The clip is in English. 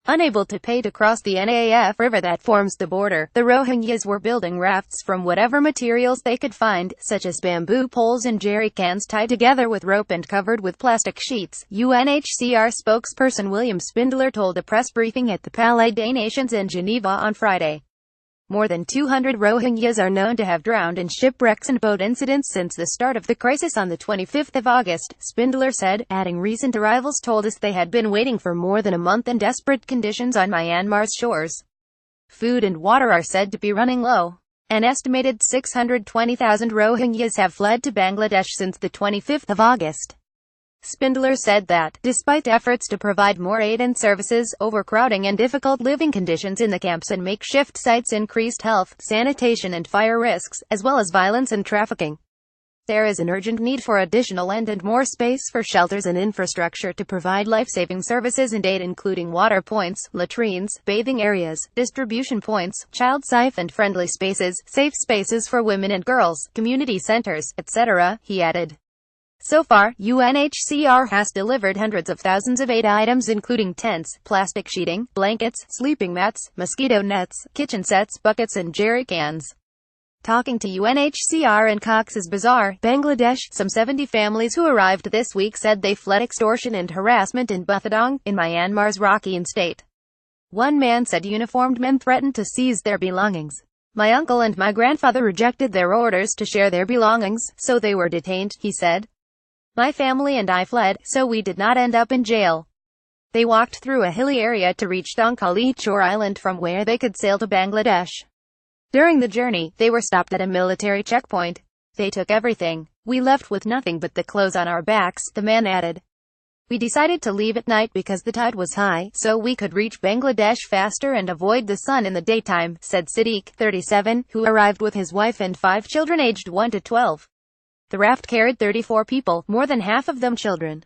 Unable to pay to cross the Naaf River that forms the border, the Rohingyas were building rafts from whatever materials they could find, such as bamboo poles and jerrycans tied together with rope and covered with plastic sheets, UNHCR spokesperson William Spindler told a press briefing at the Palais des Nations in Geneva on Friday. More than 200 Rohingyas are known to have drowned in shipwrecks and boat incidents since the start of the crisis on the 25th of August, Spindler said, adding recent arrivals told us they had been waiting for more than a month in desperate conditions on Myanmar's shores. Food and water are said to be running low. An estimated 620,000 Rohingyas have fled to Bangladesh since the 25th of August. Spindler said that, despite efforts to provide more aid and services, overcrowding and difficult living conditions in the camps and makeshift sites increased health, sanitation and fire risks, as well as violence and trafficking. There is an urgent need for additional land and more space for shelters and infrastructure to provide life-saving services and aid, including water points, latrines, bathing areas, distribution points, child safe and friendly spaces, safe spaces for women and girls, community centers, etc., he added. So far, UNHCR has delivered hundreds of thousands of aid items including tents, plastic sheeting, blankets, sleeping mats, mosquito nets, kitchen sets, buckets and jerrycans. Talking to UNHCR in Cox's Bazar, Bangladesh, some 70 families who arrived this week said they fled extortion and harassment in Buthadong, in Myanmar's Rakhine state. One man said uniformed men threatened to seize their belongings. My uncle and my grandfather rejected their orders to share their belongings, so they were detained, he said. My family and I fled, so we did not end up in jail. They walked through a hilly area to reach Unhcr Island from where they could sail to Bangladesh. During the journey, they were stopped at a military checkpoint. They took everything. We left with nothing but the clothes on our backs, the man added. We decided to leave at night because the tide was high, so we could reach Bangladesh faster and avoid the sun in the daytime, said Siddiq, 37, who arrived with his wife and 5 children aged 1 to 12. The raft carried 34 people, more than half of them children.